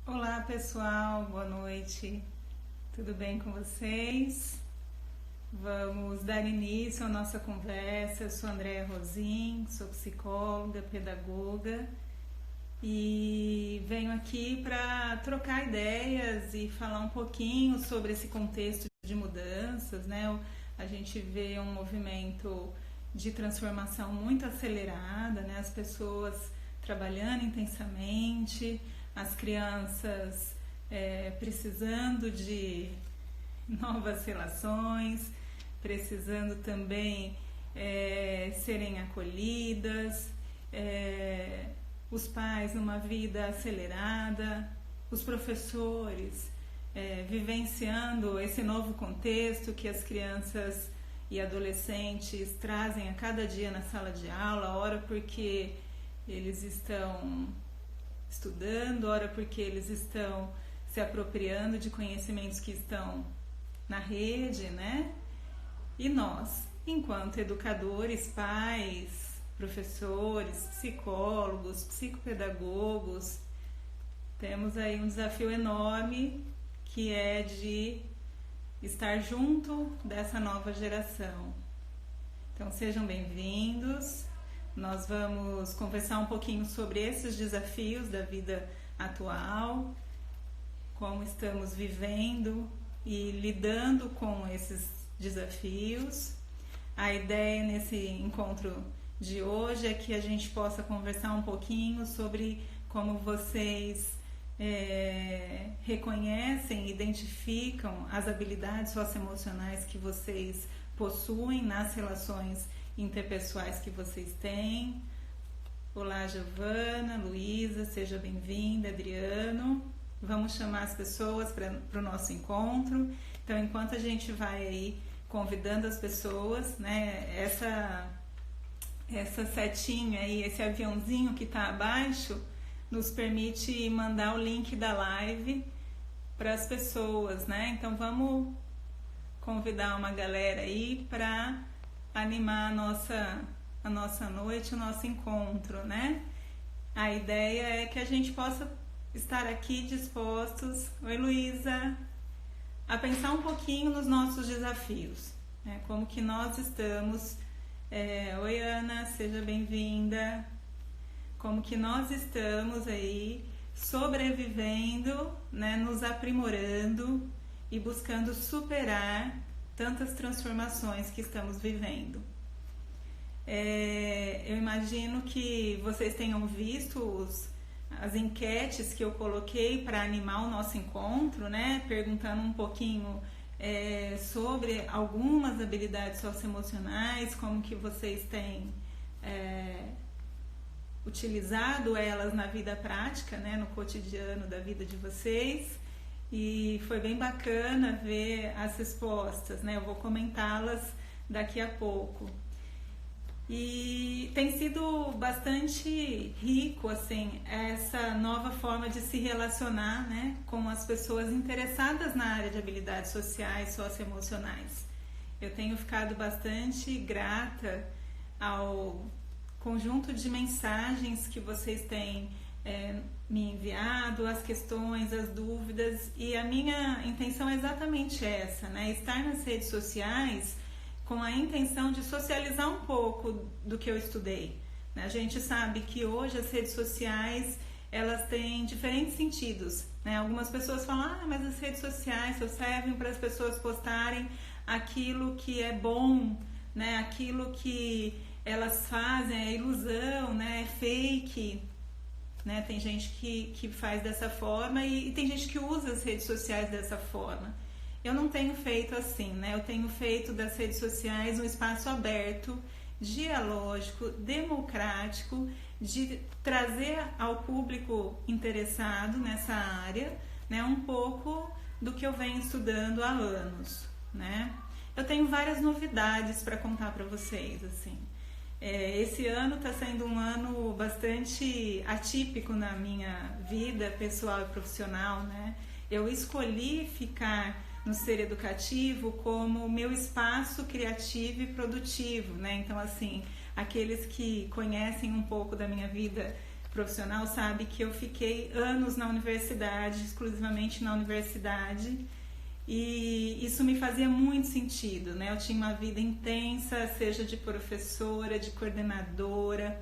Olá pessoal, boa noite, tudo bem com vocês? Vamos dar início à nossa conversa. Eu sou Andréa Rosim, sou psicóloga, pedagoga e venho aqui para trocar ideias e falar um pouquinho sobre esse contexto de mudanças, né? A gente vê um movimento de transformação muito acelerada, né? As pessoas trabalhando intensamente, as crianças precisando de novas relações, precisando também serem acolhidas, os pais numa vida acelerada, os professores vivenciando esse novo contexto que as crianças e adolescentes trazem a cada dia na sala de aula, ora porque eles estão estudando, ora porque eles estão se apropriando de conhecimentos que estão na rede, né? E nós, enquanto educadores, pais, professores, psicólogos, psicopedagogos, temos aí um desafio enorme que é de estar junto dessa nova geração. Então sejam bem-vindos. Nós vamos conversar um pouquinho sobre esses desafios da vida atual, como estamos vivendo e lidando com esses desafios. A ideia nesse encontro de hoje é que a gente possa conversar um pouquinho sobre como vocês reconhecem, identificam as habilidades socioemocionais que vocês possuem nas relações interpessoais que vocês têm. Olá, Giovana, Luísa, seja bem-vinda, Adriano. Vamos chamar as pessoas para o nosso encontro. Então, enquanto a gente vai aí convidando as pessoas, né, essa setinha aí, esse aviãozinho que está abaixo, nos permite mandar o link da live para as pessoas, né? Então, vamos convidar uma galera aí para animar a nossa noite, o nosso encontro, né? A ideia é que a gente possa estar aqui dispostos, oi Luísa, a pensar um pouquinho nos nossos desafios, né? Como que nós estamos, oi Ana, seja bem-vinda, como que nós estamos aí sobrevivendo, né? Nos aprimorando e buscando superar tantas transformações que estamos vivendo. Eu imagino que vocês tenham visto as enquetes que eu coloquei para animar o nosso encontro, né? Perguntando um pouquinho sobre algumas habilidades socioemocionais, como que vocês têm utilizado elas na vida prática, né? No cotidiano da vida de vocês. E foi bem bacana ver as respostas, né? Eu vou comentá-las daqui a pouco. E tem sido bastante rico, assim, essa nova forma de se relacionar, né, com as pessoas interessadas na área de habilidades sociais, socioemocionais. Eu tenho ficado bastante grata ao conjunto de mensagens que vocês têm me enviado, as questões, as dúvidas, e a minha intenção é exatamente essa, né? Estar nas redes sociais com a intenção de socializar um pouco do que eu estudei. A gente sabe que hoje as redes sociais elas têm diferentes sentidos, né? Algumas pessoas falam, mas as redes sociais só servem para as pessoas postarem aquilo que é bom, né? Aquilo que elas fazem é ilusão, né? É fake. Né? Tem gente que faz dessa forma e tem gente que usa as redes sociais dessa forma. Eu não tenho feito assim, né? Eu tenho feito das redes sociais um espaço aberto, dialógico, democrático, de trazer ao público interessado nessa área, né, um pouco do que eu venho estudando há anos, né? Eu tenho várias novidades para contar para vocês, assim. Esse ano está sendo um ano bastante atípico na minha vida pessoal e profissional, né? Eu escolhi ficar no ser educativo como meu espaço criativo e produtivo, né? Então, assim, aqueles que conhecem um pouco da minha vida profissional sabe que eu fiquei anos na universidade, exclusivamente na universidade, e isso me fazia muito sentido, né? Eu tinha uma vida intensa, seja de professora, de coordenadora,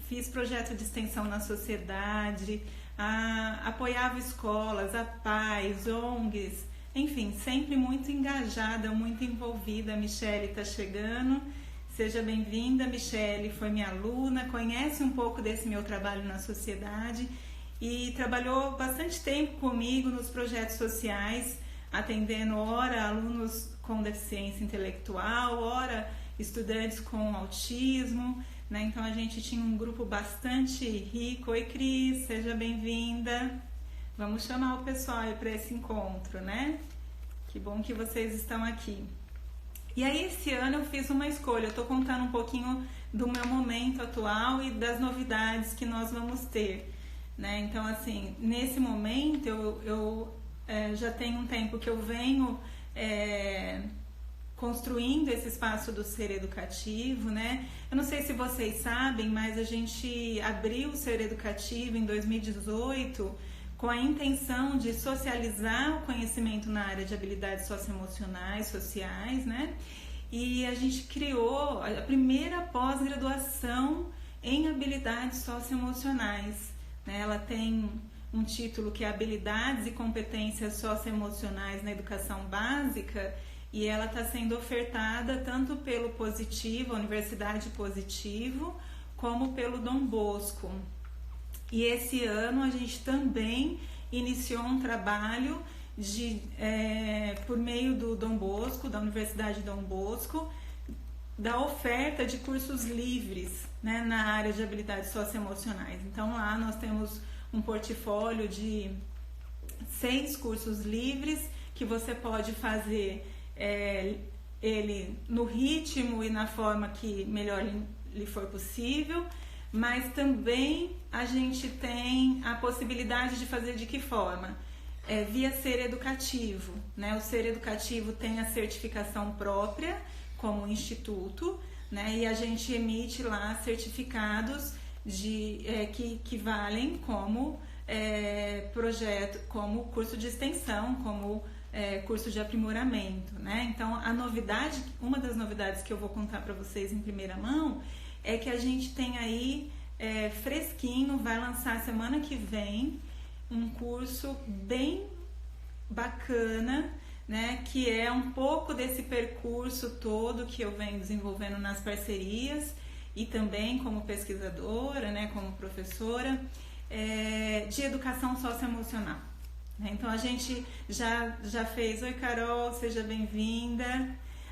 fiz projeto de extensão na sociedade, apoiava escolas, APAES, ONGs, enfim, sempre muito engajada, muito envolvida. A Michele está chegando. Seja bem-vinda, Michele, foi minha aluna, conhece um pouco desse meu trabalho na sociedade e trabalhou bastante tempo comigo nos projetos sociais, atendendo ora alunos com deficiência intelectual, ora estudantes com autismo, né? Então a gente tinha um grupo bastante rico. Oi, Cris, seja bem-vinda. Vamos chamar o pessoal para esse encontro, né? Que bom que vocês estão aqui. E aí esse ano eu fiz uma escolha, eu tô contando um pouquinho do meu momento atual e das novidades que nós vamos ter, né? Então assim, nesse momento eu já tenho um tempo que eu venho construindo esse espaço do Ser Educativo, né? Eu não sei se vocês sabem, mas a gente abriu o Ser Educativo em 2018 com a intenção de socializar o conhecimento na área de habilidades socioemocionais, sociais, né? E a gente criou a primeira pós-graduação em habilidades socioemocionais, né? Ela tem um título que é Habilidades e Competências Socioemocionais na Educação Básica, e ela está sendo ofertada tanto pelo Positivo, a Universidade Positivo, como pelo Dom Bosco. E esse ano a gente também iniciou um trabalho por meio do Dom Bosco, da Universidade Dom Bosco, da oferta de cursos livres, né, na área de habilidades socioemocionais. Então lá nós temos um portfólio de 6 cursos livres que você pode fazer ele no ritmo e na forma que melhor lhe for possível, mas também a gente tem a possibilidade de fazer de que forma? Via Ser Educativo, né? O Ser Educativo tem a certificação própria como instituto, né? E a gente emite lá certificados que valem como projeto, como curso de extensão, como curso de aprimoramento, né? Então uma das novidades que eu vou contar para vocês em primeira mão é que a gente tem aí fresquinho, vai lançar semana que vem um curso bem bacana, né, que é um pouco desse percurso todo que eu venho desenvolvendo nas parcerias e também como pesquisadora, né, como professora de educação socioemocional. Então a gente já fez, oi Carol, seja bem-vinda,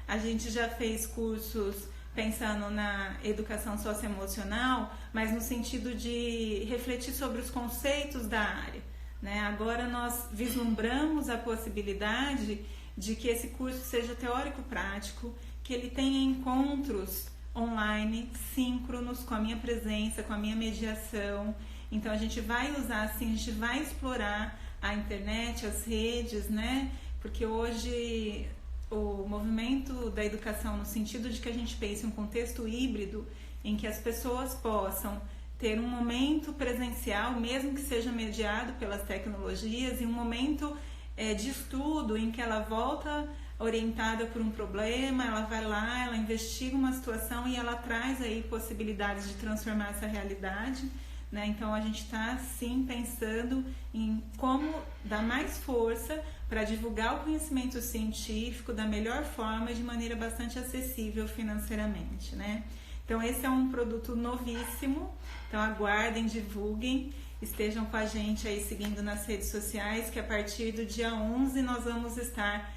a gente já fez cursos pensando na educação socioemocional, mas no sentido de refletir sobre os conceitos da área, né? Agora nós vislumbramos a possibilidade de que esse curso seja teórico-prático, que ele tenha encontros online, síncronos, com a minha presença, com a minha mediação. Então a gente vai usar assim, a gente vai explorar a internet, as redes, né? Porque hoje o movimento da educação, no sentido de que a gente pense um contexto híbrido em que as pessoas possam ter um momento presencial, mesmo que seja mediado pelas tecnologias, e um momento de estudo em que ela volta orientada por um problema, ela vai lá, ela investiga uma situação e ela traz aí possibilidades de transformar essa realidade, né? Então a gente está sim pensando em como dar mais força para divulgar o conhecimento científico da melhor forma e de maneira bastante acessível financeiramente, né? Então esse é um produto novíssimo, então aguardem, divulguem, estejam com a gente aí seguindo nas redes sociais, que a partir do dia 11 nós vamos estar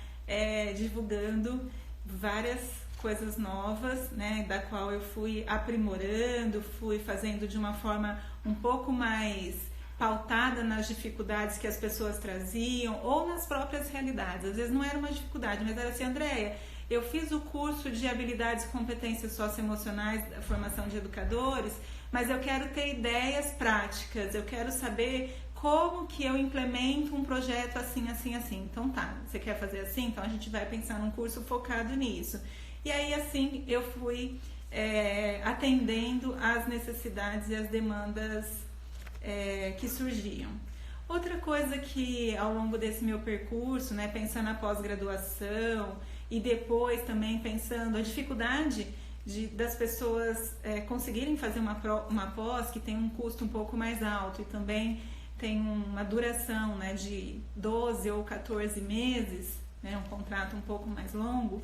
divulgando várias coisas novas, né, da qual eu fui aprimorando, fui fazendo de uma forma um pouco mais pautada nas dificuldades que as pessoas traziam ou nas próprias realidades. Às vezes não era uma dificuldade, mas era assim, Andréia, eu fiz o curso de habilidades e competências socioemocionais da formação de educadores, mas eu quero ter ideias práticas, eu quero saber como que eu implemento um projeto assim, assim, assim. Então tá, você quer fazer assim? Então a gente vai pensar num curso focado nisso. E aí assim eu fui atendendo às necessidades e às demandas que surgiam. Outra coisa que ao longo desse meu percurso, né, pensando na pós-graduação e depois também pensando a dificuldade das pessoas conseguirem fazer uma pós que tem um custo um pouco mais alto e também tem uma duração, né, de 12 ou 14 meses, né, um contrato um pouco mais longo,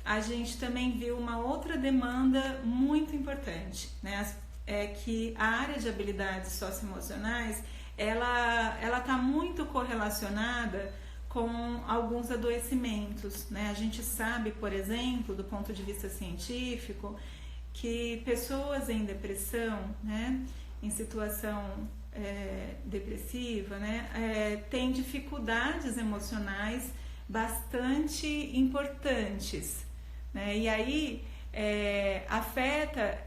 a gente também viu uma outra demanda muito importante, né, é que a área de habilidades socioemocionais ela está muito correlacionada com alguns adoecimentos, né? A gente sabe, por exemplo, do ponto de vista científico, que pessoas em depressão, né, em situação depressiva, né, têm dificuldades emocionais bastante importantes, né? E aí afeta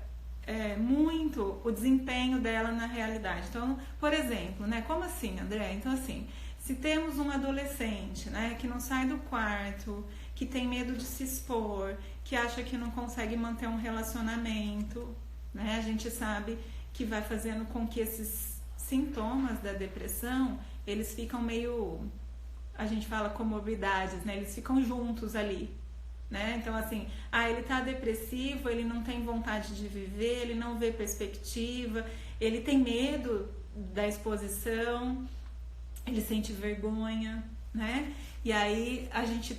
muito o desempenho dela na realidade. Então, por exemplo, né, como assim, André? Então, assim, se temos um adolescente, né, que não sai do quarto, que tem medo de se expor, que acha que não consegue manter um relacionamento, né, a gente sabe que vai fazendo com que esses sintomas da depressão, eles ficam meio, a gente fala comorbidades, né, eles ficam juntos ali. Né? Então, assim, ele tá depressivo, ele não tem vontade de viver, ele não vê perspectiva, ele tem medo da exposição, ele sente vergonha, né? E aí a gente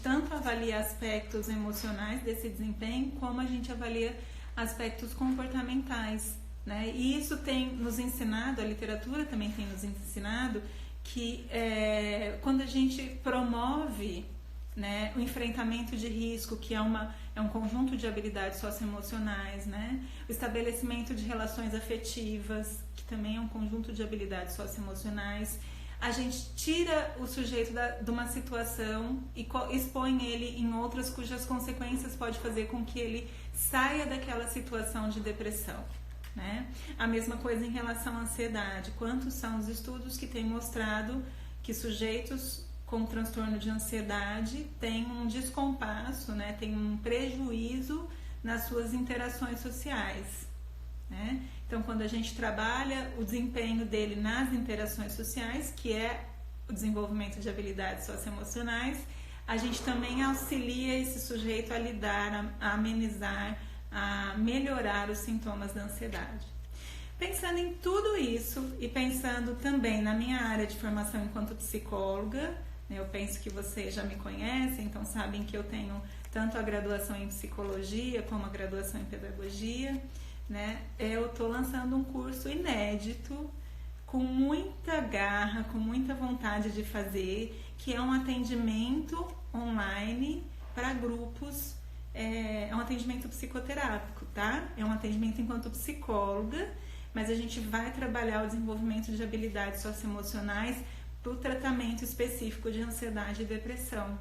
tanto avalia aspectos emocionais desse desempenho, como a gente avalia aspectos comportamentais, né? E isso tem nos ensinado, a literatura também tem nos ensinado, que quando a gente promove, né, o enfrentamento de risco, que é um conjunto de habilidades socioemocionais, né, o estabelecimento de relações afetivas, que também é um conjunto de habilidades socioemocionais, a gente tira o sujeito de uma situação e expõe ele em outras cujas consequências pode fazer com que ele saia daquela situação de depressão, né? A mesma coisa em relação à ansiedade. Quantos são os estudos que têm mostrado que sujeitos com transtorno de ansiedade tem um descompasso, né, tem um prejuízo nas suas interações sociais, né? Então, quando a gente trabalha o desempenho dele nas interações sociais, que é o desenvolvimento de habilidades socioemocionais, a gente também auxilia esse sujeito a lidar, a amenizar, a melhorar os sintomas da ansiedade. Pensando em tudo isso e pensando também na minha área de formação enquanto psicóloga, eu penso que vocês já me conhecem, então sabem que eu tenho tanto a graduação em psicologia como a graduação em pedagogia, né? Eu estou lançando um curso inédito, com muita garra, com muita vontade de fazer, que é um atendimento online para grupos, é um atendimento psicoterápico, tá? É um atendimento enquanto psicóloga, mas a gente vai trabalhar o desenvolvimento de habilidades socioemocionais para o tratamento específico de ansiedade e depressão.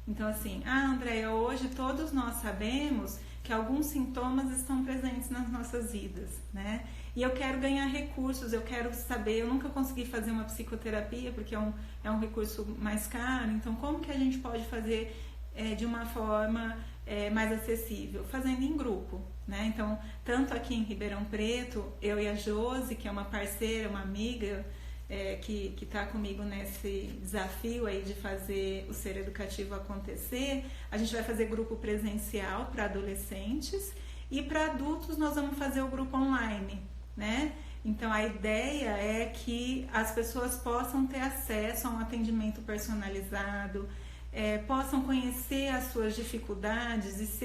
Então, assim, Andréia, hoje todos nós sabemos que alguns sintomas estão presentes nas nossas vidas, né? E eu quero ganhar recursos, eu quero saber, eu nunca consegui fazer uma psicoterapia porque é um recurso mais caro, então como que a gente pode fazer de uma forma mais acessível? Fazendo em grupo, né? Então, tanto aqui em Ribeirão Preto, eu e a Josi, que é uma parceira, uma amiga, que está comigo nesse desafio aí de fazer o Ser Educativo acontecer, a gente vai fazer grupo presencial para adolescentes e para adultos nós vamos fazer o grupo online, né? Então a ideia é que as pessoas possam ter acesso a um atendimento personalizado, possam conhecer as suas dificuldades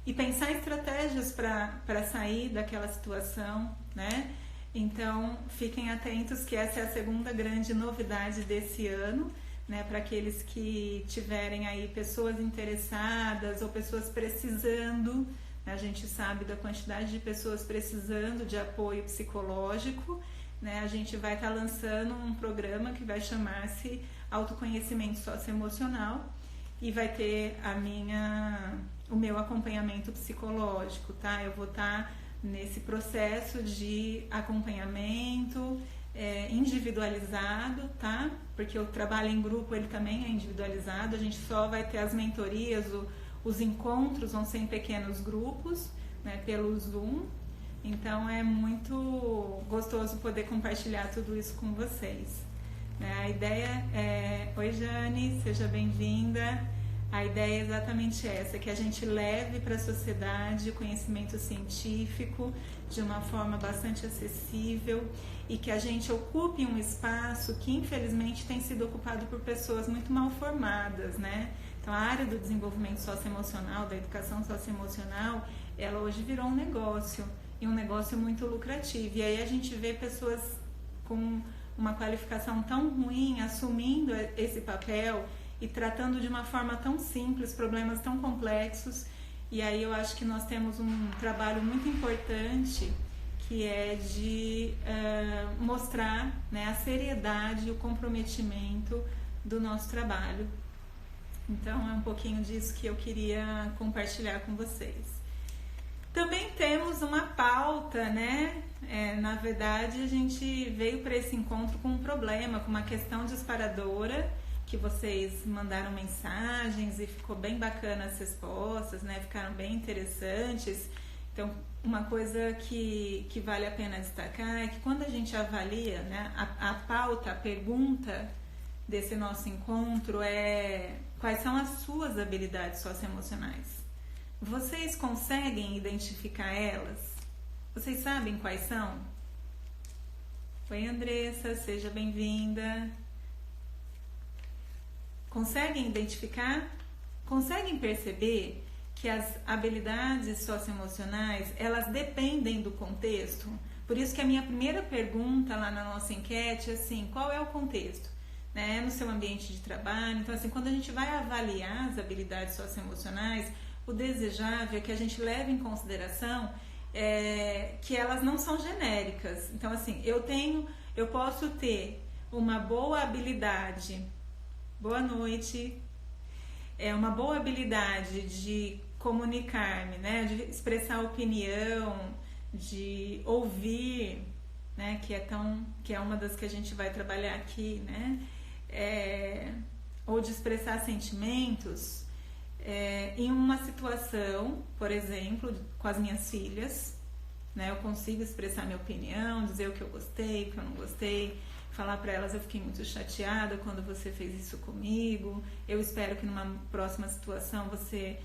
e pensar em estratégias para sair daquela situação, né? Então, fiquem atentos que essa é a segunda grande novidade desse ano, né? Para aqueles que tiverem aí pessoas interessadas ou pessoas precisando, né? A gente sabe da quantidade de pessoas precisando de apoio psicológico, né? A gente vai estar lançando um programa que vai chamar-se Autoconhecimento Socioemocional e vai ter o meu acompanhamento psicológico, tá? Eu vou estar nesse processo de acompanhamento individualizado, tá? Porque o trabalho em grupo ele também é individualizado, a gente só vai ter as mentorias, os encontros vão ser em pequenos grupos, né, pelo Zoom, Então é muito gostoso poder compartilhar tudo isso com vocês. A ideia é... Oi, Jane, seja bem-vinda. A ideia é exatamente essa, que a gente leve para a sociedade o conhecimento científico de uma forma bastante acessível e que a gente ocupe um espaço que infelizmente tem sido ocupado por pessoas muito mal formadas, né? Então a área do desenvolvimento socioemocional, da educação socioemocional, ela hoje virou um negócio, e um negócio muito lucrativo. E aí a gente vê pessoas com uma qualificação tão ruim assumindo esse papel e tratando de uma forma tão simples problemas tão complexos. E aí eu acho que nós temos um trabalho muito importante, que é de mostrar, né, a seriedade e o comprometimento do nosso trabalho. Então é um pouquinho disso que eu queria compartilhar com vocês. Também temos uma pauta, né? Na verdade, a gente veio para esse encontro com um problema, com uma questão disparadora, que vocês mandaram mensagens e ficou bem bacana as respostas, né? Ficaram bem interessantes. Então, uma coisa que vale a pena destacar é que quando a gente avalia, né, a pauta, a pergunta desse nosso encontro é: quais são as suas habilidades socioemocionais? Vocês conseguem identificar elas? Vocês sabem quais são? Oi, Andressa, seja bem-vinda. Conseguem identificar? Conseguem perceber que as habilidades socioemocionais, elas dependem do contexto? Por isso que a minha primeira pergunta lá na nossa enquete é assim: qual é o contexto? Né? No seu ambiente de trabalho. Então, assim, quando a gente vai avaliar as habilidades socioemocionais, o desejável é que a gente leve em consideração que elas não são genéricas. Então, assim, eu posso ter uma boa habilidade, boa noite, uma boa habilidade de comunicar-me, né, de expressar opinião, de ouvir, né, que é uma das que a gente vai trabalhar aqui, né, ou de expressar sentimentos. Em uma situação, por exemplo, com as minhas filhas, né, eu consigo expressar minha opinião, dizer o que eu gostei, o que eu não gostei, falar para elas: eu fiquei muito chateada quando você fez isso comigo, eu espero que numa próxima situação você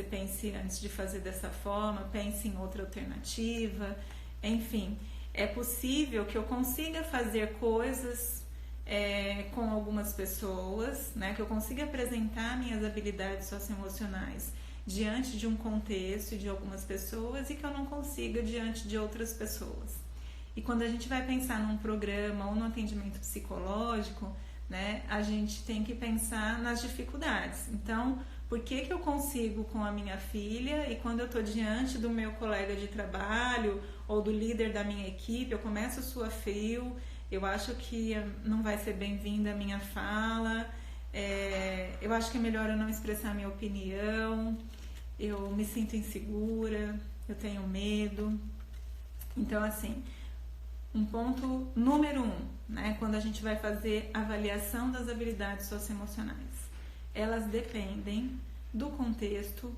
pense antes de fazer dessa forma, pense em outra alternativa. Enfim, é possível que eu consiga fazer coisas com algumas pessoas, né, que eu consiga apresentar minhas habilidades socioemocionais diante de um contexto e de algumas pessoas, e que eu não consiga diante de outras pessoas. E quando a gente vai pensar num programa ou num atendimento psicológico, né, a gente tem que pensar nas dificuldades. Então, por que eu consigo com a minha filha, e quando eu estou diante do meu colega de trabalho ou do líder da minha equipe, eu começo a suar frio, eu acho que não vai ser bem-vinda a minha fala, eu acho que é melhor eu não expressar minha opinião, eu me sinto insegura, eu tenho medo. Então, assim, um ponto número 1, né, quando a gente vai fazer avaliação das habilidades socioemocionais, elas dependem do contexto,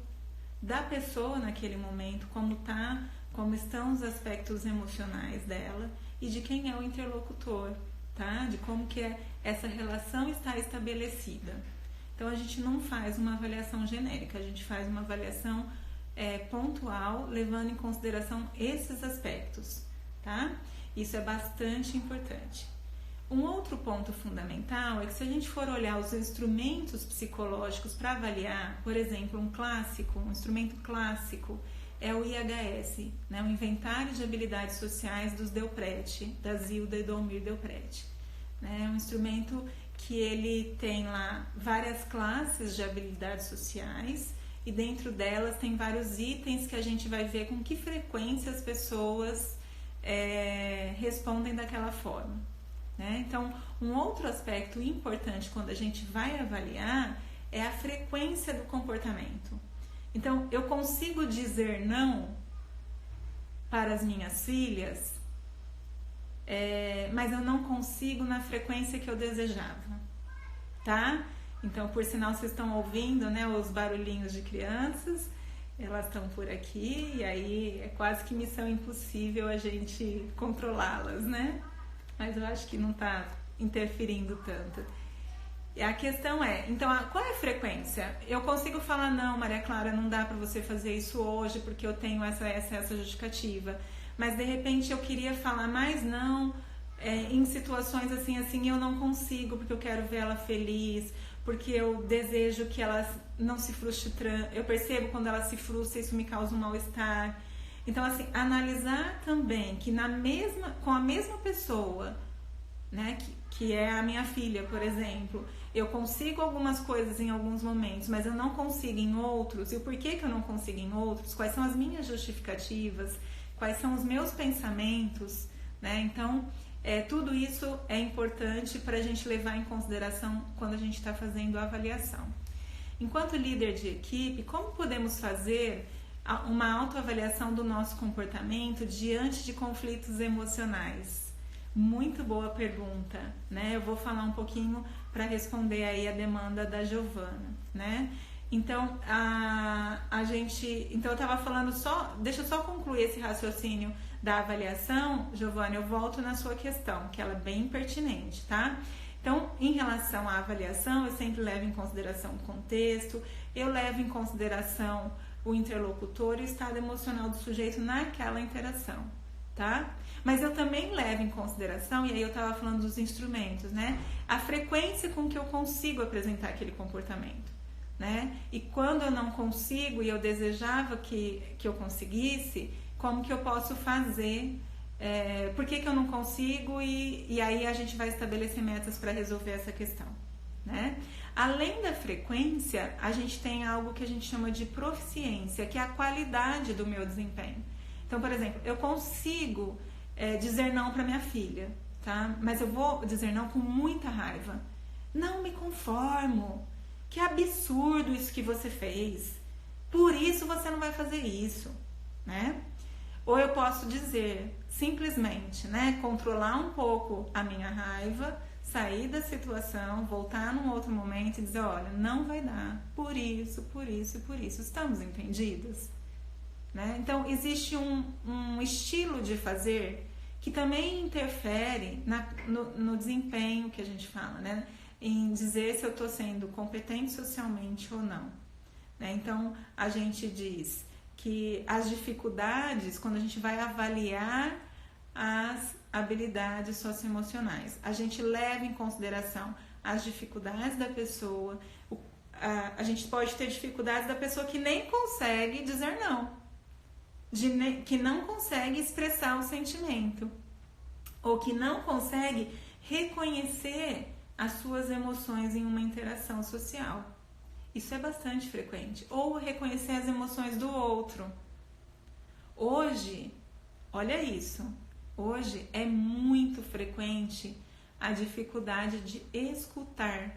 da pessoa naquele momento, como estão os aspectos emocionais dela e de quem é o interlocutor, tá? De como que essa relação está estabelecida. Então a gente não faz uma avaliação genérica, a gente faz uma avaliação pontual, levando em consideração esses aspectos, tá? Isso é bastante importante. Um outro ponto fundamental é que, se a gente for olhar os instrumentos psicológicos para avaliar, por exemplo, um instrumento clássico é o IHS, né, o Inventário de Habilidades Sociais dos Delprete, da Zilda e do Almir Delprete. É um instrumento que ele tem lá várias classes de habilidades sociais, e dentro delas tem vários itens que a gente vai ver com que frequência as pessoas respondem daquela forma, né? Então, um outro aspecto importante quando a gente vai avaliar é a frequência do comportamento. Então, eu consigo dizer não para as minhas filhas, mas eu não consigo na frequência que eu desejava, tá? Então, por sinal, vocês estão ouvindo, né, os barulhinhos de crianças. Elas estão por aqui e aí é quase que missão impossível a gente controlá-las, né? Mas eu acho que não está interferindo tanto. E a questão é, então, qual é a frequência? Eu consigo falar, não, Maria Clara, não dá para você fazer isso hoje porque eu tenho essa justificativa. Mas de repente eu queria falar, mas não, em situações assim, eu não consigo porque eu quero ver ela feliz, porque eu desejo que ela não se frustre, eu percebo quando ela se frustra, isso me causa um mal-estar. Então, assim, analisar também que com a mesma pessoa, né, que é a minha filha, por exemplo, eu consigo algumas coisas em alguns momentos, mas eu não consigo em outros. E o porquê que eu não consigo em outros? Quais são as minhas justificativas? Quais são os meus pensamentos? Né? Então, tudo isso é importante para a gente levar em consideração quando a gente está fazendo a avaliação. Enquanto líder de equipe, como podemos fazer uma autoavaliação do nosso comportamento diante de conflitos emocionais? Muito boa pergunta, né? Eu vou falar um pouquinho para responder aí a demanda da Giovana, né? Então, então eu estava falando deixa eu só concluir esse raciocínio da avaliação, Giovana, eu volto na sua questão, que ela é bem pertinente, tá? Então, em relação à avaliação, eu sempre levo em consideração o contexto, eu levo em consideração o interlocutor e o estado emocional do sujeito naquela interação, tá? Mas eu também levo em consideração, e aí eu estava falando dos instrumentos, né? A frequência com que eu consigo apresentar aquele comportamento, né? E quando eu não consigo e eu desejava que eu conseguisse, como que eu posso fazer? Por que eu não consigo? E aí a gente vai estabelecer metas para resolver essa questão, né? Além da frequência, a gente tem algo que a gente chama de proficiência, que é a qualidade do meu desempenho. Então, por exemplo, eu consigo dizer não para minha filha, tá? Mas eu vou dizer não com muita raiva. Não me conformo. Que absurdo isso que você fez. Por isso você não vai fazer isso, né? Ou eu posso dizer simplesmente, né, controlar um pouco a minha raiva, sair da situação, voltar num outro momento e dizer, olha, não vai dar, por isso, por isso e por isso. Estamos entendidas? Né? Então, existe um estilo de fazer que também interfere no desempenho que a gente fala, né? Em dizer se eu estou sendo competente socialmente ou não. Né? Então, a gente diz que as dificuldades, quando a gente vai avaliar as habilidades socioemocionais, a gente leva em consideração as dificuldades da pessoa. A gente pode ter dificuldades da pessoa que nem consegue dizer não, que não consegue expressar o sentimento, ou que não consegue reconhecer as suas emoções em uma interação social. Isso é bastante frequente. Ou reconhecer as emoções do outro. Hoje, olha isso, hoje é muito frequente a dificuldade de escutar.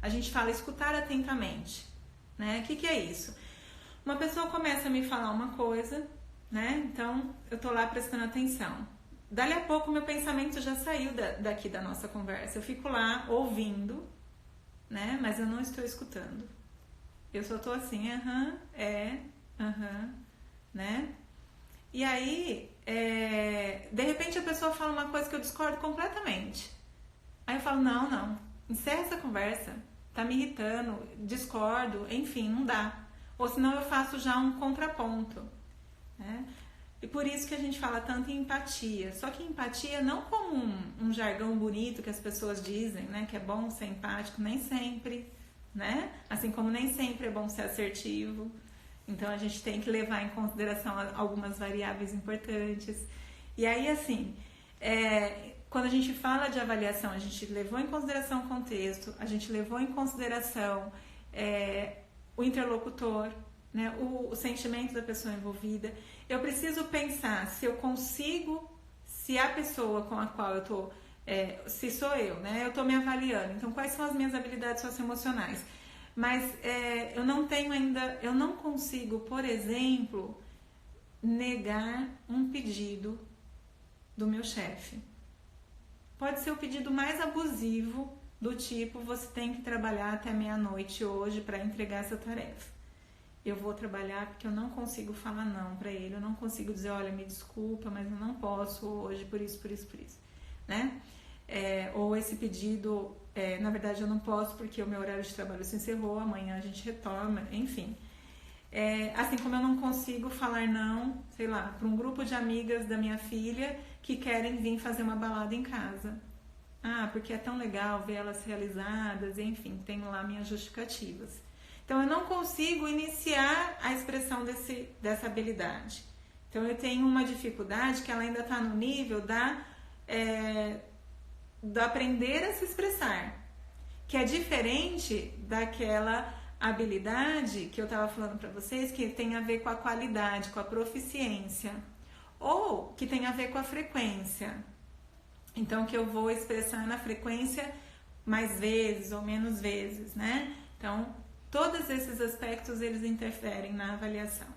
A gente fala escutar atentamente, né? O que é isso? Uma pessoa começa a me falar uma coisa, né? Então, eu tô lá prestando atenção. Dali a pouco, meu pensamento já saiu daqui da nossa conversa. Eu fico lá ouvindo, né? Mas eu não estou escutando. Eu só tô assim, né? E aí, de repente a pessoa fala uma coisa que eu discordo completamente. Aí eu falo, não, encerra essa conversa. Tá me irritando, discordo, enfim, não dá. Ou senão eu faço já um contraponto, né? E por isso que a gente fala tanto em empatia. Só que empatia não como um jargão bonito que as pessoas dizem, né? Que é bom ser empático, nem sempre, né? Assim como nem sempre é bom ser assertivo. Então a gente tem que levar em consideração algumas variáveis importantes. E aí, assim, quando a gente fala de avaliação, a gente levou em consideração o contexto, a gente levou em consideração o interlocutor, né, o sentimento da pessoa envolvida. Eu preciso pensar se eu consigo, se a pessoa com a qual eu tô, se sou eu, né, eu tô me avaliando. Então, quais são as minhas habilidades socioemocionais? Mas eu não tenho ainda, eu não consigo, por exemplo, negar um pedido do meu chefe. Pode ser o pedido mais abusivo, do tipo, você tem que trabalhar até meia-noite hoje para entregar essa tarefa. eu vou trabalhar porque eu não consigo falar não para ele, eu não consigo dizer, olha, me desculpa, mas eu não posso hoje por isso, né? Ou esse pedido, na verdade eu não posso porque o meu horário de trabalho se encerrou, amanhã a gente retoma, enfim. Assim como eu não consigo falar não, sei lá, para um grupo de amigas da minha filha que querem vir fazer uma balada em casa. Porque é tão legal ver elas realizadas, enfim, tenho lá minhas justificativas. Então eu não consigo iniciar a expressão dessa habilidade. Então eu tenho uma dificuldade que ela ainda está no nível do aprender a se expressar, que é diferente daquela habilidade que eu estava falando para vocês, que tem a ver com a qualidade, com a proficiência, ou que tem a ver com a frequência. Então, que eu vou expressar na frequência mais vezes ou menos vezes, né? Então, todos esses aspectos, eles interferem na avaliação.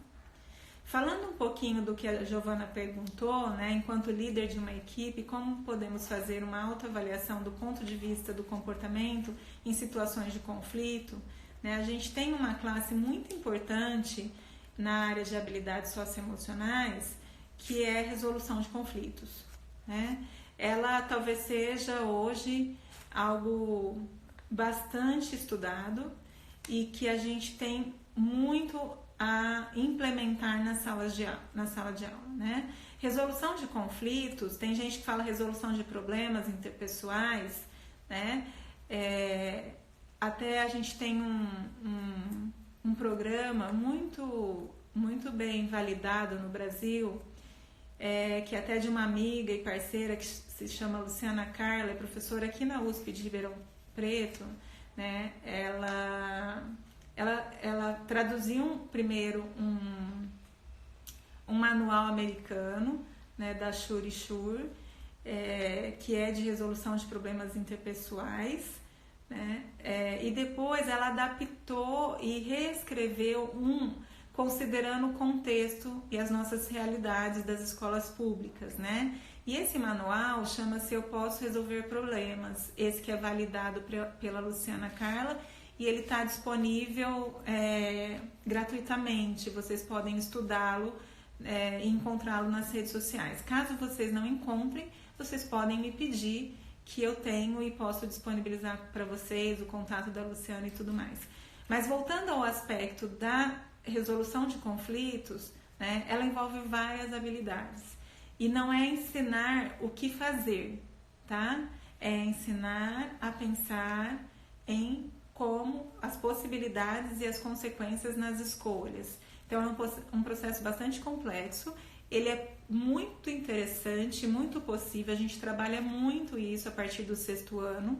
Falando um pouquinho do que a Giovana perguntou, né? Enquanto líder de uma equipe, como podemos fazer uma autoavaliação do ponto de vista do comportamento em situações de conflito? A gente tem uma classe muito importante na área de habilidades socioemocionais, que é resolução de conflitos, né? Ela talvez seja hoje algo bastante estudado e que a gente tem muito a implementar na sala de aula, né? Resolução de conflitos, tem gente que fala resolução de problemas interpessoais, né? Até a gente tem um programa muito bem validado no Brasil, que até de uma amiga e parceira que se chama Luciana Carla, é professora aqui na USP de Ribeirão Preto, né? Ela traduziu primeiro um manual americano, né, da Shuri Shur, que é de resolução de problemas interpessoais, né? E depois ela adaptou e reescreveu considerando o contexto e as nossas realidades das escolas públicas, né? E esse manual chama-se Eu Posso Resolver Problemas, esse que é validado pela Luciana Carla, e ele está disponível gratuitamente, vocês podem estudá-lo e encontrá-lo nas redes sociais. Caso vocês não encontrem, vocês podem me pedir, que eu tenho e posso disponibilizar para vocês o contato da Luciana e tudo mais. Mas voltando ao aspecto da resolução de conflitos, né, ela envolve várias habilidades. E não é ensinar o que fazer, tá? É ensinar a pensar em como as possibilidades e as consequências nas escolhas. Então é um processo bastante complexo. Ele é muito interessante, muito possível, a gente trabalha muito isso a partir do 6º ano,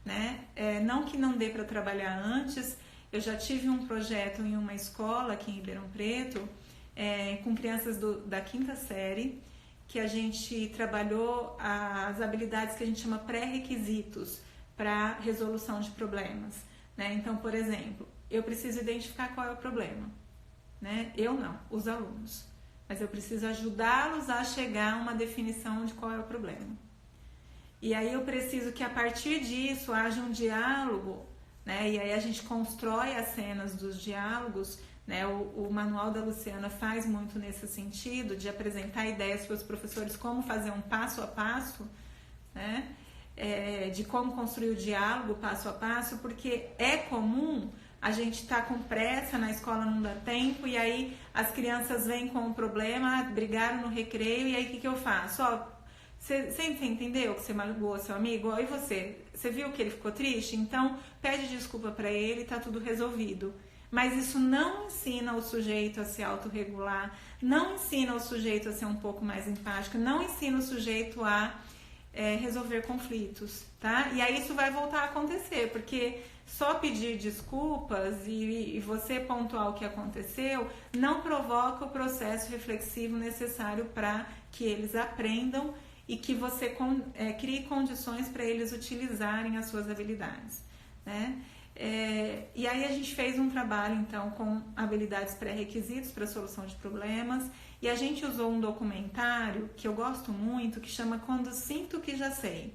né? Não que não dê para trabalhar antes, eu já tive um projeto em uma escola aqui em Ribeirão Preto, com crianças da 5ª série, que a gente trabalhou as habilidades que a gente chama pré-requisitos para resolução de problemas, né? Então, por exemplo, eu preciso identificar qual é o problema, né? Eu não, os alunos. Mas eu preciso ajudá-los a chegar a uma definição de qual é o problema. E aí eu preciso que a partir disso haja um diálogo, né? E aí a gente constrói as cenas dos diálogos, né? O manual da Luciana faz muito nesse sentido, de apresentar ideias para os professores como fazer um passo a passo, né? De como construir o diálogo passo a passo, porque é comum a gente tá com pressa, na escola não dá tempo, e aí as crianças vêm com um problema, brigaram no recreio, e aí o que eu faço? Você entendeu que você magoou seu amigo? E você viu que ele ficou triste? Então pede desculpa para ele, tá tudo resolvido. Mas isso não ensina o sujeito a se autorregular, não ensina o sujeito a ser um pouco mais empático, não ensina o sujeito a resolver conflitos, tá? E aí isso vai voltar a acontecer, porque só pedir desculpas e você pontuar o que aconteceu não provoca o processo reflexivo necessário para que eles aprendam e que você crie condições para eles utilizarem as suas habilidades, né? E aí a gente fez um trabalho então com habilidades pré-requisitos para solução de problemas, e a gente usou um documentário que eu gosto muito, que chama Quando Sinto Que Já Sei.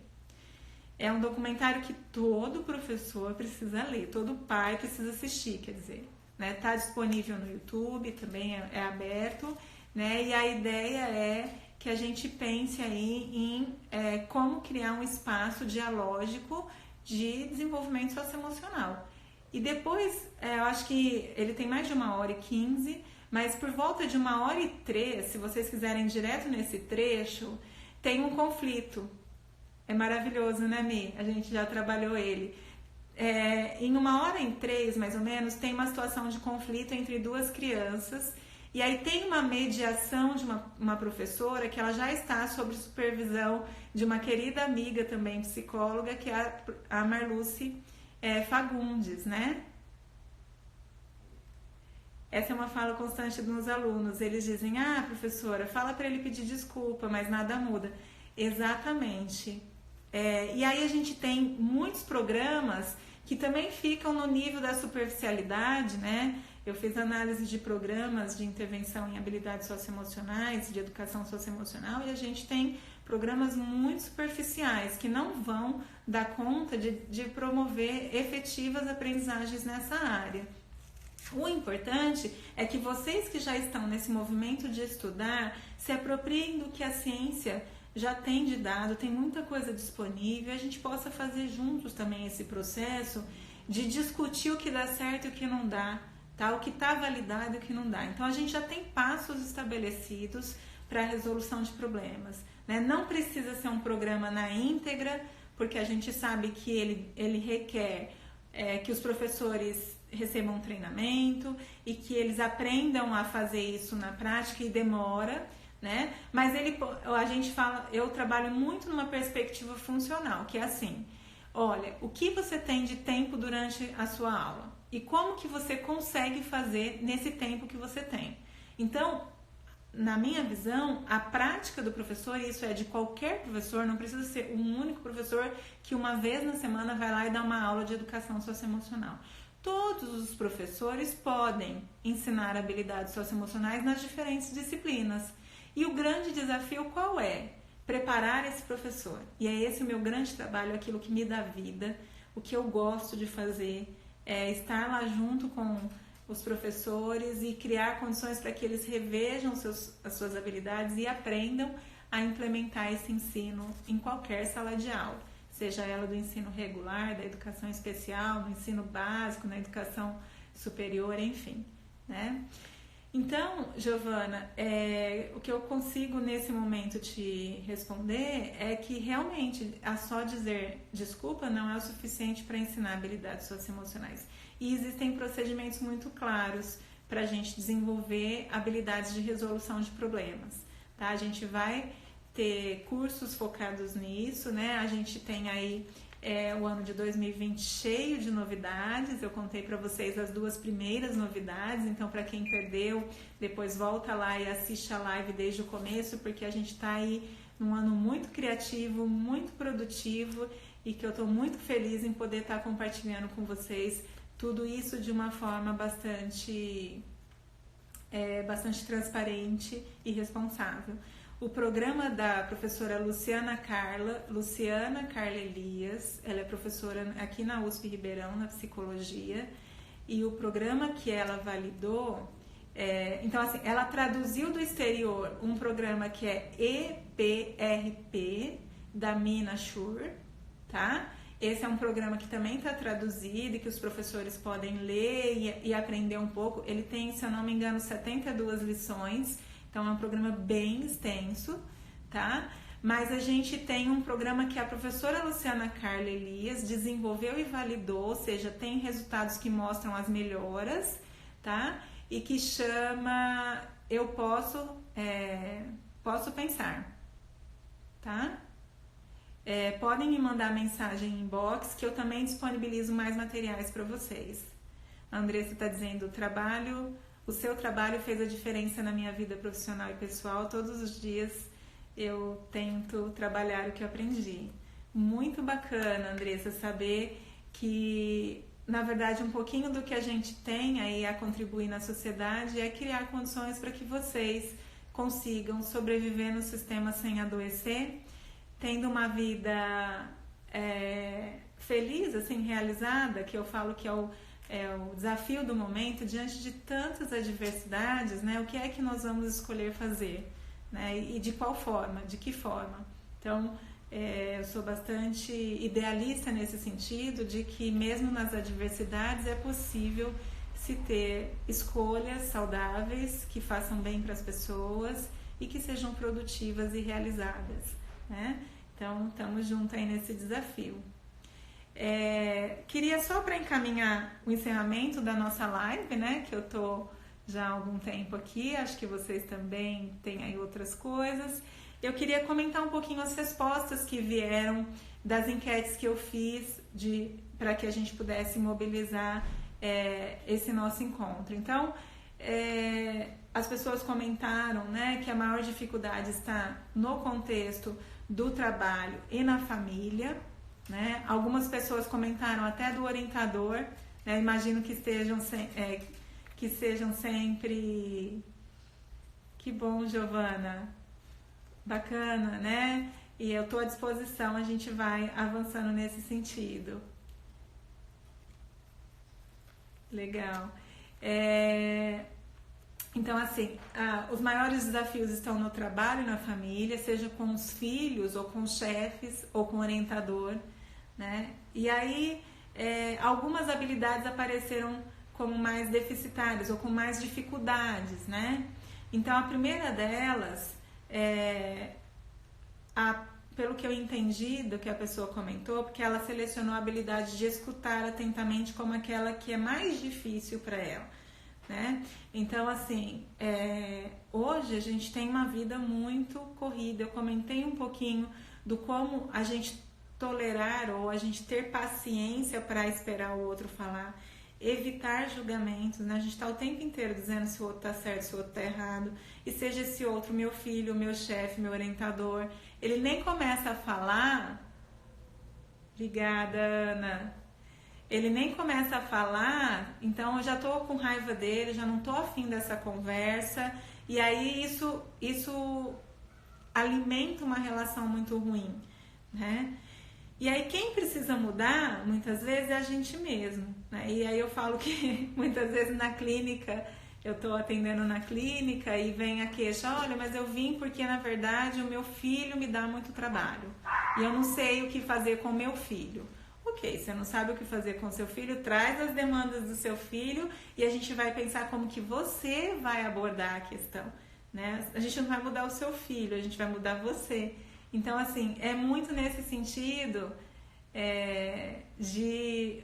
É um documentário que todo professor precisa ler, todo pai precisa assistir, quer dizer, né? Tá disponível no YouTube, também é aberto, né? E a ideia é que a gente pense aí em como criar um espaço dialógico de desenvolvimento socioemocional. E depois, eu acho que ele tem mais de 1h15, mas por volta de 1h03, se vocês quiserem direto nesse trecho, tem um conflito. É maravilhoso, né, Mi? A gente já trabalhou ele. Em 1h03, mais ou menos, tem uma situação de conflito entre duas crianças. E aí tem uma mediação de uma professora que ela já está sob supervisão de uma querida amiga também psicóloga, que é a Marluce Fagundes, né? Essa é uma fala constante dos alunos. Eles dizem, professora, fala para ele pedir desculpa, mas nada muda. Exatamente. E aí a gente tem muitos programas que também ficam no nível da superficialidade, né? Eu fiz análise de programas de intervenção em habilidades socioemocionais, de educação socioemocional, e a gente tem programas muito superficiais que não vão dar conta de promover efetivas aprendizagens nessa área. O importante é que vocês que já estão nesse movimento de estudar se apropriem do que a ciência já tem de dado, tem muita coisa disponível, a gente possa fazer juntos também esse processo de discutir o que dá certo e o que não dá, tá? O que está validado e o que não dá. Então a gente já tem passos estabelecidos para a resolução de problemas, né? Não precisa ser um programa na íntegra, porque a gente sabe que ele requer que os professores recebam treinamento e que eles aprendam a fazer isso na prática, e demora, né? Mas a gente fala, eu trabalho muito numa perspectiva funcional, que é assim: olha, o que você tem de tempo durante a sua aula e como que você consegue fazer nesse tempo que você tem. Então, na minha visão, a prática do professor, e isso é de qualquer professor, não precisa ser um único professor que uma vez na semana vai lá e dá uma aula de educação socioemocional. Todos os professores podem ensinar habilidades socioemocionais nas diferentes disciplinas. E o grande desafio qual é? Preparar esse professor. E é esse o meu grande trabalho, aquilo que me dá vida, o que eu gosto de fazer, é estar lá junto com os professores e criar condições para que eles revejam as suas habilidades e aprendam a implementar esse ensino em qualquer sala de aula, seja ela do ensino regular, da educação especial, no ensino básico, na educação superior, enfim, né? Então, Giovana, o que eu consigo nesse momento te responder é que realmente a só dizer desculpa não é o suficiente para ensinar habilidades socioemocionais. E existem procedimentos muito claros para a gente desenvolver habilidades de resolução de problemas, tá? A gente vai ter cursos focados nisso, né? A gente tem aí o ano de 2020 cheio de novidades. Eu contei para vocês as 2 primeiras novidades, então para quem perdeu, depois volta lá e assiste a live desde o começo, porque a gente está aí num ano muito criativo, muito produtivo, e que eu estou muito feliz em poder estar compartilhando com vocês tudo isso de uma forma bastante transparente e responsável. O programa da professora Luciana Carla Elias, ela é professora aqui na USP Ribeirão, na psicologia, e o programa que ela validou, então assim, ela traduziu do exterior um programa que é EPRP, da Mina Schur, tá? Esse é um programa que também está traduzido e que os professores podem ler e aprender um pouco. Ele tem, se eu não me engano, 72 lições, então é um programa bem extenso, tá? Mas a gente tem um programa que a professora Luciana Carla Elias desenvolveu e validou, ou seja, tem resultados que mostram as melhoras, tá? E que chama Eu Posso Pensar, tá? Podem me mandar mensagem em inbox que eu também disponibilizo mais materiais para vocês. A Andressa está dizendo, o seu trabalho fez a diferença na minha vida profissional e pessoal. Todos os dias eu tento trabalhar o que eu aprendi. Muito bacana, Andressa, saber que, na verdade, um pouquinho do que a gente tem aí a contribuir na sociedade é criar condições para que vocês consigam sobreviver no sistema sem adoecer, tendo uma vida feliz, assim, realizada, que eu falo que é o desafio do momento, diante de tantas adversidades, né? O que é que nós vamos escolher fazer, né? E de qual forma, de que forma. Então, eu sou bastante idealista nesse sentido, de que mesmo nas adversidades é possível se ter escolhas saudáveis que façam bem para as pessoas e que sejam produtivas e realizadas, né? Então, estamos juntos aí nesse desafio. Queria só para encaminhar o encerramento da nossa live, né? Que eu tô já há algum tempo aqui, acho que vocês também têm aí outras coisas. Eu queria comentar um pouquinho as respostas que vieram das enquetes que eu fiz para que a gente pudesse mobilizar esse nosso encontro. Então, as pessoas comentaram, né, que a maior dificuldade está no contexto do trabalho e na família, né? Algumas pessoas comentaram até do orientador, né? Imagino que sejam sempre... Que bom, Giovana! Bacana, né? E eu estou à disposição, a gente vai avançando nesse sentido. Legal. Então, assim, os maiores desafios estão no trabalho e na família, seja com os filhos, ou com os chefes, ou com o orientador, né? E aí, algumas habilidades apareceram como mais deficitárias, ou com mais dificuldades, né? Então, a primeira delas, pelo que eu entendi do que a pessoa comentou, porque ela selecionou a habilidade de escutar atentamente como aquela que é mais difícil para ela, né? Então, assim, hoje a gente tem uma vida muito corrida. Eu comentei um pouquinho do como a gente tolerar ou a gente ter paciência para esperar o outro falar, evitar julgamentos, né? A gente está o tempo inteiro dizendo se o outro está certo, se o outro está errado, e seja esse outro meu filho, meu chefe, meu orientador, ele nem começa a falar. Obrigada, Ana. Ele nem começa a falar, então eu já tô com raiva dele, já não tô afim dessa conversa, e aí isso alimenta uma relação muito ruim, né? E aí quem precisa mudar, muitas vezes, é a gente mesmo, né? E aí eu falo que muitas vezes na clínica, eu tô atendendo na clínica e vem a queixa, olha, mas eu vim porque na verdade o meu filho me dá muito trabalho, e eu não sei o que fazer com o meu filho. Ok, você não sabe o que fazer com o seu filho, traz as demandas do seu filho e a gente vai pensar como que você vai abordar a questão, né? A gente não vai mudar o seu filho, a gente vai mudar você. Então, assim, é muito nesse sentido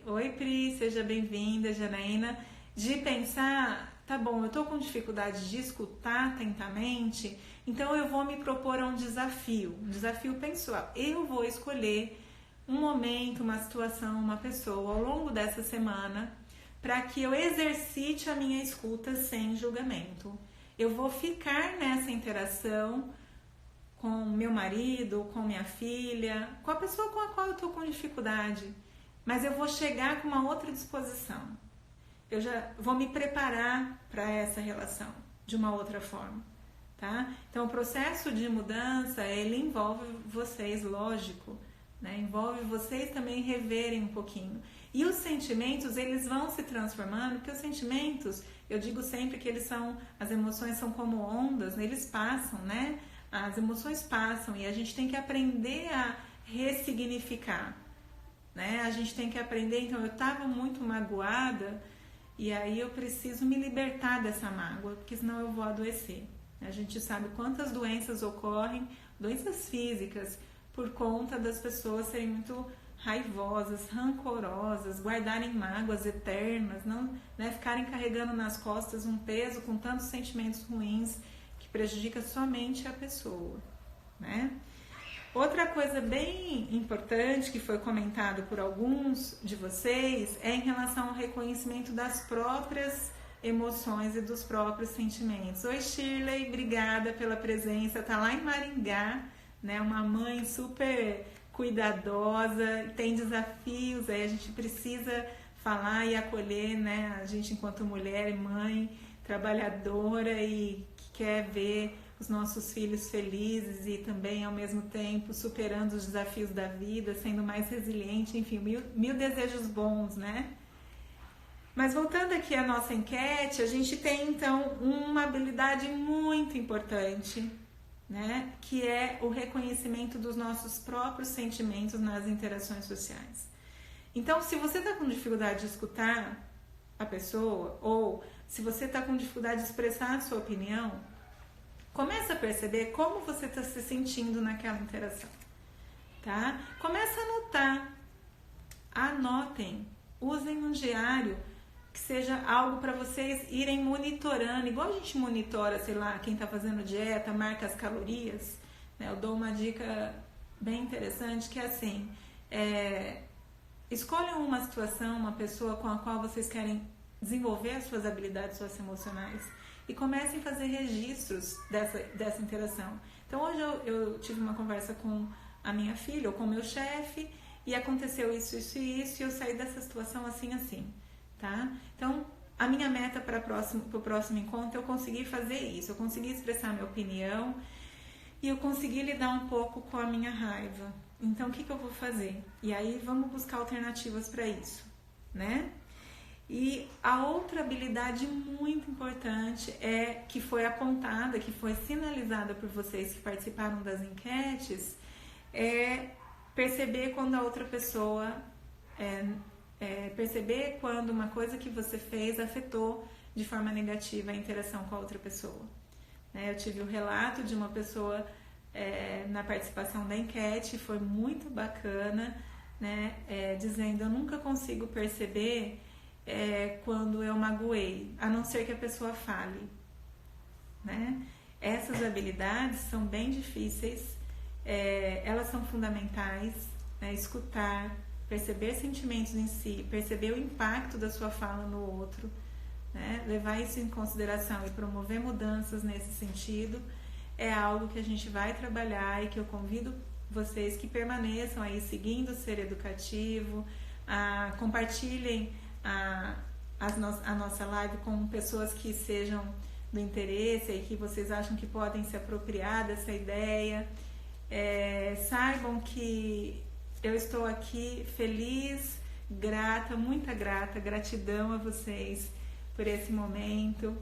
Oi, Pri, seja bem-vinda, Janaína, de pensar, tá bom, eu tô com dificuldade de escutar atentamente, então eu vou me propor a um desafio pessoal. Eu vou escolher um momento, uma situação, uma pessoa ao longo dessa semana para que eu exercite a minha escuta sem julgamento. Eu vou ficar nessa interação com meu marido, com minha filha, com a pessoa com a qual eu estou com dificuldade, mas eu vou chegar com uma outra disposição. Eu já vou me preparar para essa relação de uma outra forma, tá? Então, o processo de mudança, ele envolve vocês, lógico, né? Envolve vocês também reverem um pouquinho. E os sentimentos, eles vão se transformando, porque os sentimentos, eu digo sempre que as emoções são como ondas, né? Eles passam, né? As emoções passam e a gente tem que aprender a ressignificar, né? A gente tem que aprender, então eu estava muito magoada e aí eu preciso me libertar dessa mágoa, porque senão eu vou adoecer. A gente sabe quantas doenças ocorrem, doenças físicas, por conta das pessoas serem muito raivosas, rancorosas, guardarem mágoas eternas, não, né, ficarem carregando nas costas um peso com tantos sentimentos ruins que prejudica somente a pessoa, né? Outra coisa bem importante que foi comentado por alguns de vocês é em relação ao reconhecimento das próprias emoções e dos próprios sentimentos. Oi, Shirley, obrigada pela presença, tá lá em Maringá, né? Uma mãe super cuidadosa, tem desafios, aí a gente precisa falar e acolher, né? A gente enquanto mulher e mãe trabalhadora e que quer ver os nossos filhos felizes e também ao mesmo tempo superando os desafios da vida, sendo mais resiliente, enfim, mil desejos bons, né? Mas voltando aqui à nossa enquete, a gente tem então uma habilidade muito importante, né? Que é o reconhecimento dos nossos próprios sentimentos nas interações sociais. Então, se você está com dificuldade de escutar a pessoa, ou se você está com dificuldade de expressar a sua opinião, começa a perceber como você está se sentindo naquela interação, tá? Começa a anotar, anotem, usem um diário que seja algo para vocês irem monitorando, igual a gente monitora, sei lá, quem está fazendo dieta, marca as calorias, né? Eu dou uma dica bem interessante que é assim, escolham uma situação, uma pessoa com a qual vocês querem desenvolver as suas habilidades socioemocionais e comecem a fazer registros dessa interação. Então hoje eu tive uma conversa com a minha filha ou com o meu chefe e aconteceu isso e eu saí dessa situação assim, tá? Então a minha meta para o próximo encontro é eu conseguir fazer isso, eu consegui expressar minha opinião e eu consegui lidar um pouco com a minha raiva. Então, o que eu vou fazer? E aí, vamos buscar alternativas para isso, né? E a outra habilidade muito importante que foi apontada, que foi sinalizada por vocês que participaram das enquetes, é perceber quando a outra pessoa, perceber quando uma coisa que você fez afetou de forma negativa a interação com a outra pessoa. Eu tive o relato de uma pessoa na participação da enquete, foi muito bacana, né? Dizendo, eu nunca consigo perceber quando eu magoei, a não ser que a pessoa fale, né? Essas habilidades são bem difíceis, elas são fundamentais, né? Escutar, perceber sentimentos em si, perceber o impacto da sua fala no outro, né? Levar isso em consideração e promover mudanças nesse sentido é algo que a gente vai trabalhar e que eu convido vocês que permaneçam aí seguindo o Ser Educativo, compartilhem a nossa live com pessoas que sejam do interesse e que vocês acham que podem se apropriar dessa ideia. Saibam que eu estou aqui feliz, grata, muita gratidão a vocês por esse momento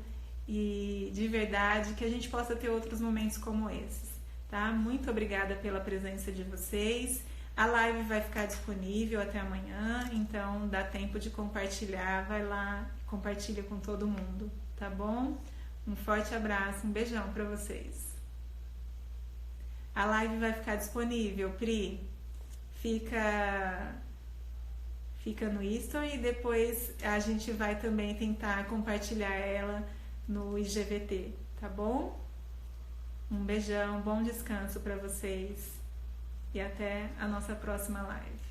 e de verdade que a gente possa ter outros momentos como esses, tá? Muito obrigada pela presença de vocês. A live vai ficar disponível até amanhã, então dá tempo de compartilhar, vai lá, compartilha com todo mundo, tá bom? Um forte abraço, um beijão para vocês. A live vai ficar disponível, Pri, fica no History e depois a gente vai também tentar compartilhar ela no IGVT, tá bom? Um beijão, bom descanso para vocês e até a nossa próxima live.